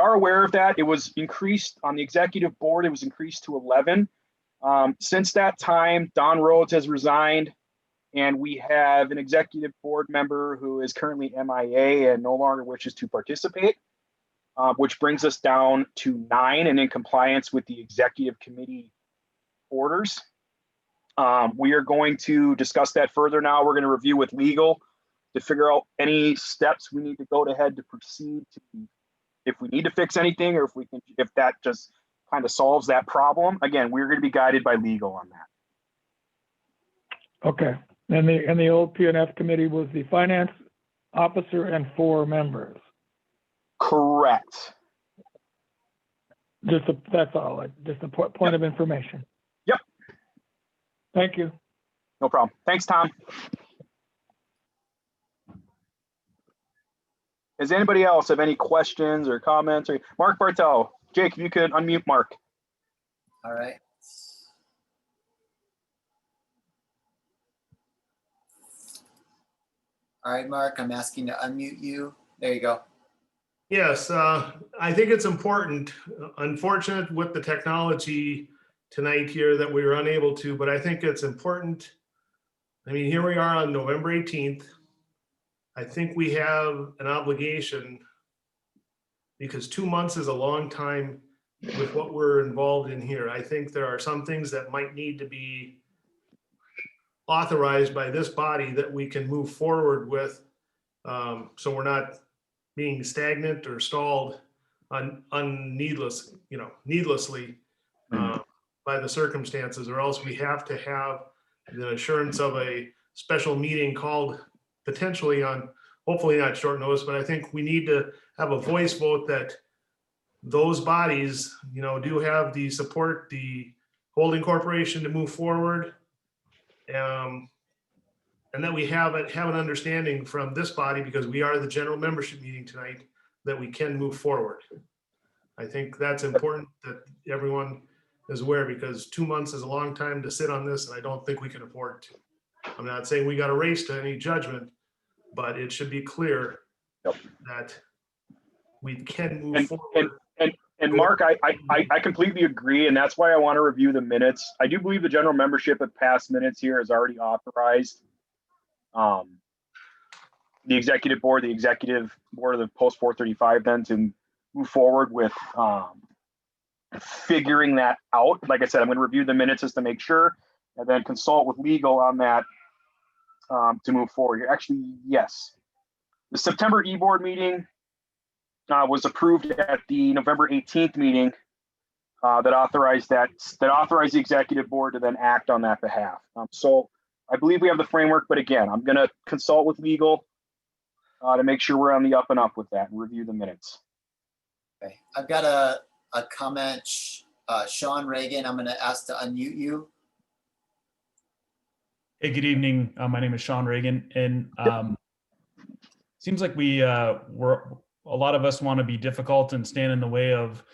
are aware of that. It was increased on the executive board. It was increased to 11. Since that time, Don Rhodes has resigned, and we have an executive board member who is currently MIA and no longer wishes to participate, which brings us down to 9 and in compliance with the executive committee orders. We are going to discuss that further now. We're going to review with legal to figure out any steps we need to go ahead to proceed to, if we need to fix anything, or if that just kind of solves that problem. Again, we're going to be guided by legal on that. Okay, and the old PNF committee was the finance officer and 4 members. Correct. That's all, just a point of information. Yep. Thank you. No problem. Thanks, Tom. Does anybody else have any questions or comments? Or Mark Bartel, Jake, if you could unmute Mark. all right. All right, Mark, I'm asking to unmute you. There you go. Yes, I think it's important. Unfortunate with the technology tonight here that we were unable to, but I think it's important. I mean, here we are on November 18th. I think we have an obligation, because 2 months is a long time with what we're involved in here. I think there are some things that might need to be authorized by this body that we can move forward with, so we're not being stagnant or stalled needlessly by the circumstances, or else we have to have the assurance of a special meeting called potentially on, hopefully not short notice, but I think we need to have a voice vote that those bodies, do have the support, the holding corporation to move forward. And that we have an understanding from this body, because we are the general membership meeting tonight, that we can move forward. I think that's important that everyone is aware, because 2 months is a long time to sit on this, and I don't think we can afford to. I'm not saying we got to race to any judgment, but it should be clear that we can move forward. And Mark, I completely agree, and that's why I want to review the minutes. I do believe the general membership of past minutes here has already authorized the executive board of the post 435 then to move forward with figuring that out. Like I said, I'm going to review the minutes just to make sure, and then consult with legal on that to move forward. Actually, yes, the September e-board meeting was approved at the November 18th meeting that authorized the executive board to then act on that behalf. So I believe we have the framework, but again, I'm going to consult with legal to make sure we're on the up and up with that and review the minutes. Okay, I've got a comment. Sean Reagan, I'm going to ask to unmute you. Hey, good evening. My name is Sean Reagan, and seems like a lot of us want to be difficult and stand in the way of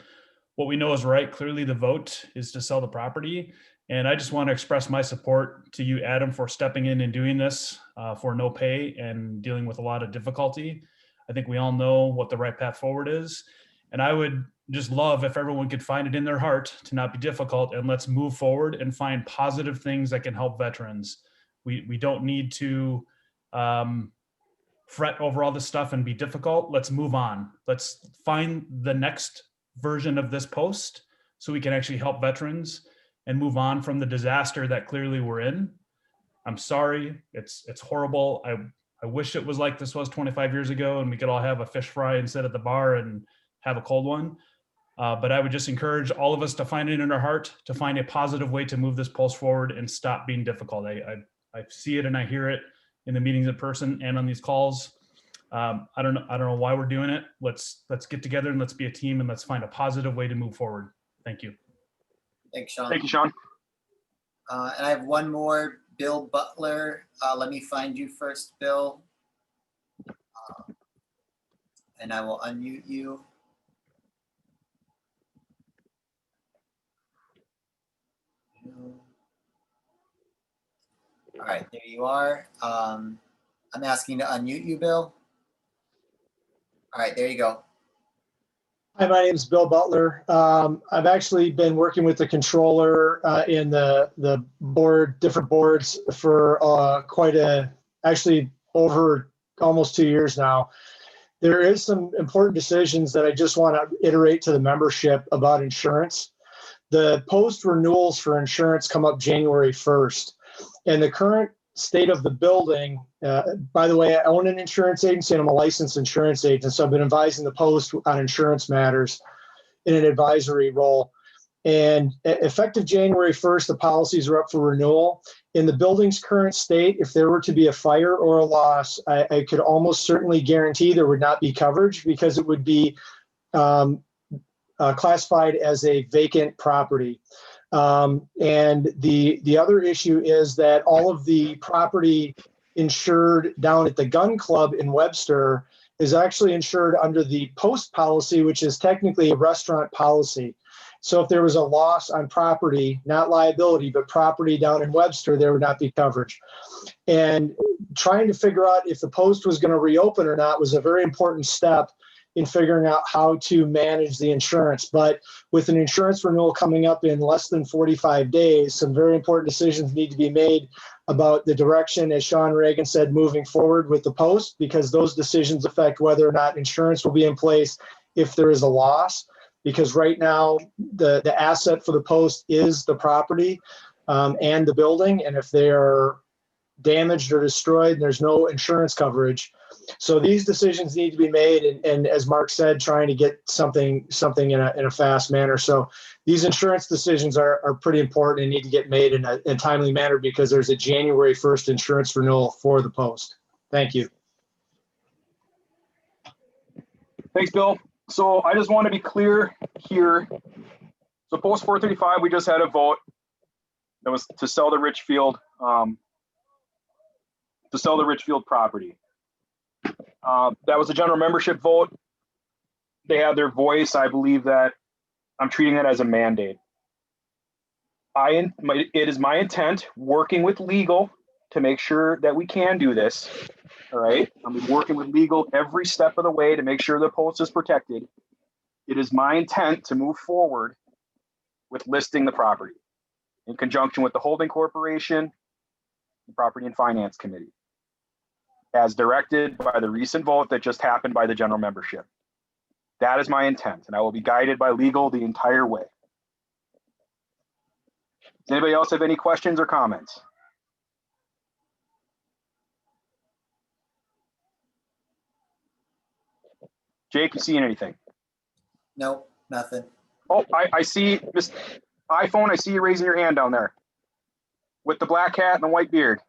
what we know is right. Clearly, the vote is to sell the property. And I just want to express my support to you, Adam, for stepping in and doing this for no pay and dealing with a lot of difficulty. I think we all know what the right path forward is. And I would just love if everyone could find it in their heart to not be difficult, and let's move forward and find positive things that can help veterans. We don't need to fret over all this stuff and be difficult. Let's move on. Let's find the next version of this post so we can actually help veterans and move on from the disaster that clearly we're in. I'm sorry, it's horrible. I wish it was like this was 25 years ago and we could all have a fish fry and sit at the bar and have a cold one. But I would just encourage all of us to find it in our heart, to find a positive way to move this post forward and stop being difficult. I see it and I hear it in the meetings in person and on these calls. I don't know why we're doing it. Let's get together and let's be a team and let's find a positive way to move forward. Thank you. Thanks, Sean. Thank you, Sean. And I have one more, Bill Butler. Let me find you first, Bill. And I will unmute you. All right, there you are. I'm asking to unmute you, Bill. All right, there you go. Hi, my name is Bill Butler. I've actually been working with the controller in the board, different boards for actually over almost 2 years now. There is some important decisions that I just want to iterate to the membership about insurance. The post renewals for insurance come up January 1st. And the current state of the building, by the way, I own an insurance agency and I'm a licensed insurance agent. So I've been advising the post on insurance matters in an advisory role. And effective January 1st, the policies are up for renewal. In the building's current state, if there were to be a fire or a loss, I could almost certainly guarantee there would not be coverage because it would be classified as a vacant property. And the other issue is that all of the property insured down at the gun club in Webster is actually insured under the post policy, which is technically a restaurant policy. So if there was a loss on property, not liability, but property down in Webster, there would not be coverage. And trying to figure out if the post was going to reopen or not was a very important step in figuring out how to manage the insurance. But with an insurance renewal coming up in less than 45 days, some very important decisions need to be made about the direction, as Sean Reagan said, moving forward with the post, because those decisions affect whether or not insurance will be in place if there is a loss. Because right now, the asset for the post is the property and the building. And if they are damaged or destroyed, there's no insurance coverage. So these decisions need to be made, and as Mark said, trying to get something in a fast manner. So these insurance decisions are pretty important and need to get made in a timely manner because there's a January 1st insurance renewal for the post. Thank you. Thanks, Bill. So I just want to be clear here. So post 435, we just had a vote that was to sell the Richfield, property. That was a general membership vote. They had their voice. I believe that I'm treating that as a mandate. It is my intent, working with legal, to make sure that we can do this. All right. I'm working with legal every step of the way to make sure the post is protected. It is my intent to move forward with listing the property in conjunction with the holding corporation, the Property and Finance Committee, as directed by the recent vote that just happened by the general membership. That is my intent, and I will be guided by legal the entire way. Does anybody else have any questions or comments? Jake, you seeing anything? Nope, nothing. Oh, I see, Mr. iPhone, I see you raising your hand down there with the black hat and the white beard.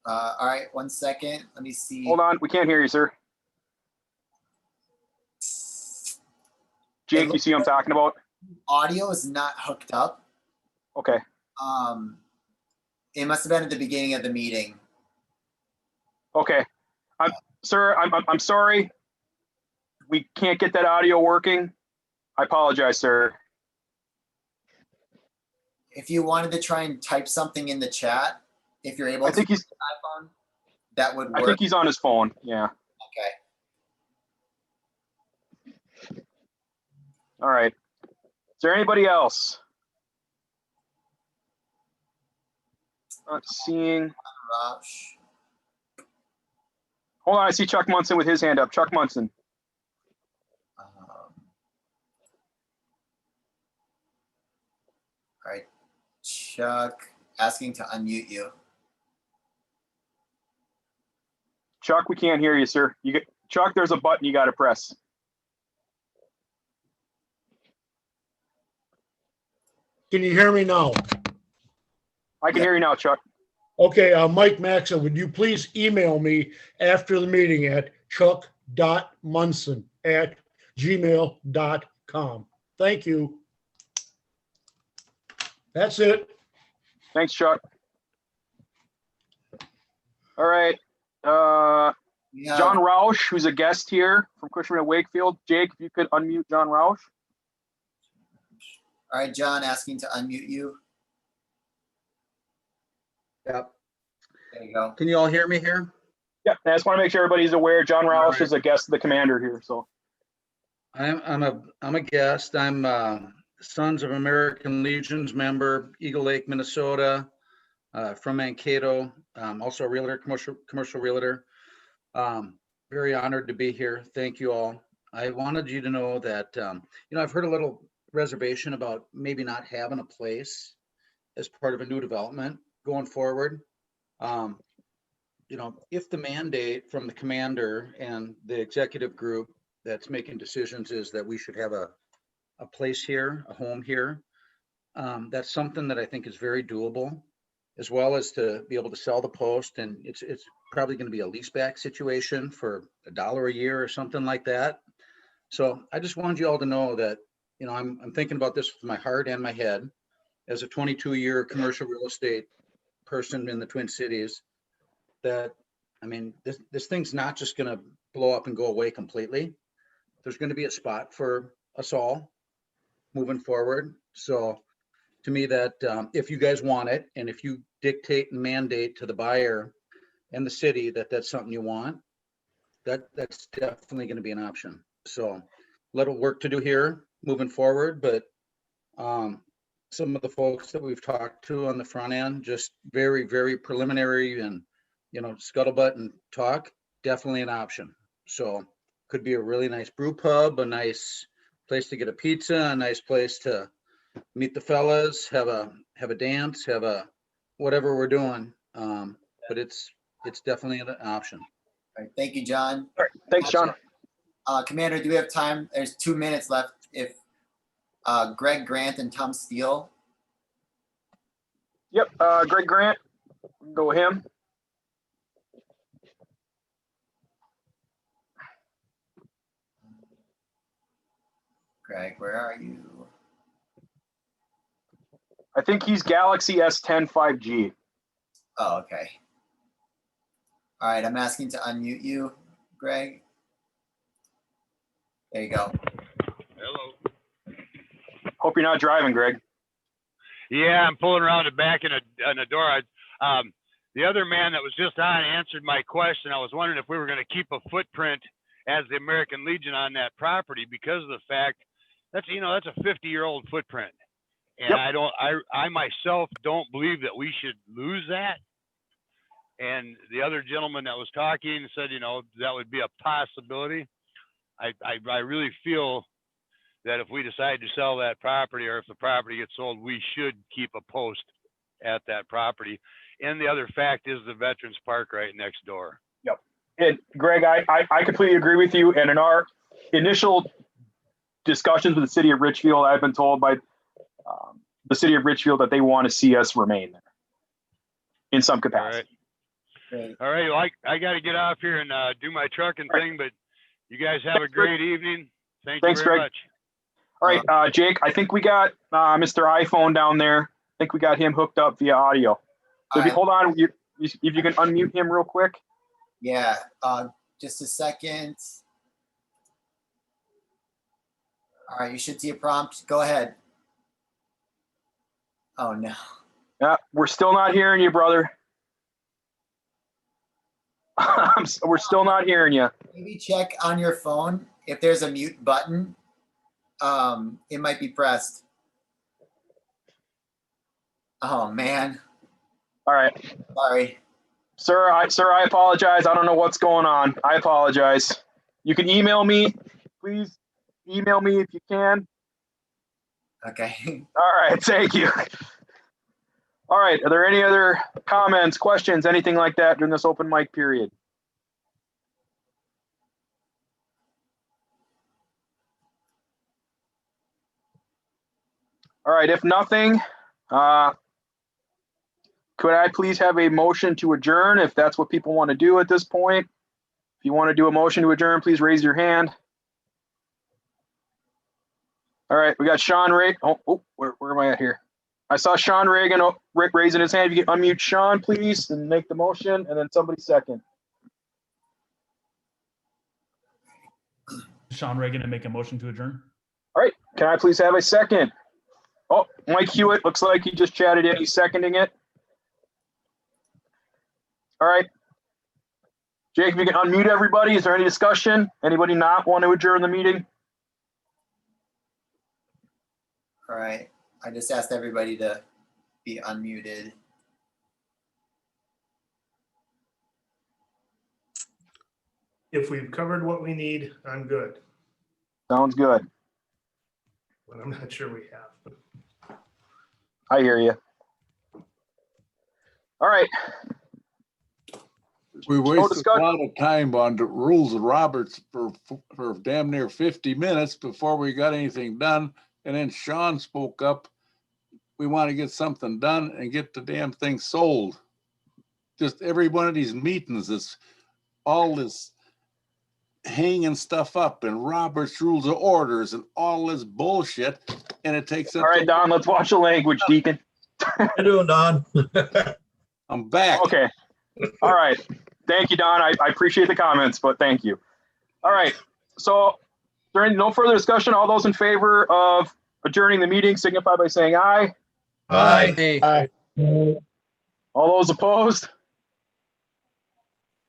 All right, 1 second. Let me see. Hold on, we can't hear you, sir. Jake, you see what I'm talking about? Audio is not hooked up. Okay. It must have been at the beginning of the meeting. Okay. Sir, I'm sorry. We can't get that audio working. I apologize, sir. If you wanted to try and type something in the chat, if you're able I think to he's use iPhone, that would work. I think he's on his phone. Yeah. Okay. All right. Is there anybody else? Not seeing. Hold on, I see Chuck Munson with his hand up. Chuck Munson. All right, Chuck, asking to unmute you. Chuck, we can't hear you, sir. Chuck, there's a button you got to press. Can you hear me now? I can hear you now, Chuck. Okay, Mike Maxa, would you please email me after the meeting at chuck.munson@gmail.com. Thank you. That's it. Thanks, Chuck. All right. John Roush, who's a guest here from Cushman and Wakefield. Jake, if you could unmute John Roush. All right, John, asking to unmute you. Yep. There you go. Can you all hear me here? Yeah, I just want to make sure everybody's aware. John Roush right. is a guest of the commander here. So I'm a guest. I'm Sons of American Legions member, Eagle Lake, Minnesota, from Mankato. Also a realtor, commercial realtor. Very honored to be here. Thank you all. I wanted you to know that I've heard a little reservation about maybe not having a place as part of a new development going forward. If the mandate from the commander and the executive group that's making decisions is that we should have a place here, a home here, that's something that I think is very doable, as well as to be able to sell the post. And it's probably going to be a leaseback situation for $1 a year or something like that. So I just wanted you all to know that, I'm thinking about this with my heart and my head as a 22-year commercial real estate person in the Twin Cities, that, this thing's not just going to blow up and go away completely. There's going to be a spot for us all moving forward. So to me, that if you guys want it, and if you dictate and mandate to the buyer and the city that that's something you want, that's definitely going to be an option. So little work to do here moving forward, but some of the folks that we've talked to on the front end, just very, very preliminary and, scuttlebutt and talk, definitely an option. So could be a really nice brew pub, a nice place to get a pizza, a nice place to meet the fellas, have a dance, have a whatever we're doing. But it's definitely an option. All right, thank you, John. All right, thanks, John. Commander, do we have time? There's 2 minutes left. If Greg Grant and Tom Steele. Yep, Greg Grant, go with him. Greg, where are you? I think he's Galaxy S10 5G. Oh, okay. All right, I'm asking to unmute you, Greg. There you go. Hello. Hope you're not driving, Greg. Yeah, I'm pulling around the back in a door. The other man that was just on answered my question. I was wondering if we were going to keep a footprint as the American Legion on that property because of the fact that's a 50-year-old footprint. And Yep. I myself don't believe that we should lose that. And the other gentleman that was talking said, that would be a possibility. I really feel that if we decide to sell that property or if the property gets sold, we should keep a post at that property. And the other fact is the Veterans Park right next door. Yep. And Greg, I completely agree with you. And in our initial discussions with the city of Richfield, I've been told by the city of Richfield that they want to see us remain there in some capacity. All right. Well, I got to get off here and do my trucking thing, but you guys have a great evening. Thanks, very much. All right, Jake, I think we got Mr. iPhone down there. I think we got him hooked up via audio. So if you hold on, if you can unmute him real quick. Yeah, just a second. All right, you should see a prompt. Go ahead. Oh, no. Yeah, we're still not hearing you, brother. We're still not hearing you. Maybe check on your phone if there's a mute button. It might be pressed. Oh, man. All right. Sorry. Sir, I apologize. I don't know what's going on. I apologize. You can email me. Please email me if you can. Okay. All right. Thank you. All right. Are there any other comments, questions, anything like that during this open mic period? All right. If nothing, could I please have a motion to adjourn if that's what people want to do at this point? If you want to do a motion to adjourn, please raise your hand. All right, we got Sean Ray. Oh, where am I at here? I saw Sean Reagan raising his hand. If you can unmute Sean, please, and make the motion, and then somebody second. Sean Reagan to make a motion to adjourn. All right, can I please have a second? Oh, Mike Hewitt, looks like he just chatted in. He's seconding it. All right. Jake, if you can unmute everybody. Is there any discussion? Anybody not want to adjourn the meeting? All right. I just asked everybody to be unmuted. If we've covered what we need, I'm good, Sounds good. but I'm not sure we have. I hear you. All right. We wasted a discussion. lot of time on the rules of Roberts for damn near 50 minutes before we got anything done. And then Sean spoke up. We want to get something done and get the damn thing sold. Just every one of these meetings is all this hanging stuff up and Robert's rules of orders and all this bullshit. And it takes. All right, Don, let's watch the language, Deacon. How you doing, Don? I'm back. Okay. All right. Thank you, Don. I appreciate the comments, but thank you. All right. So during no further discussion, all those in favor of adjourning the meeting signify by saying aye. Aye. Aye. All those opposed?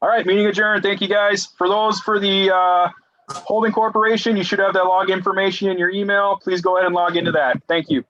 All right, meeting adjourned. Thank you, guys. For those for the holding corporation, you should have that log information in your email. Please go ahead and log into that. Thank you.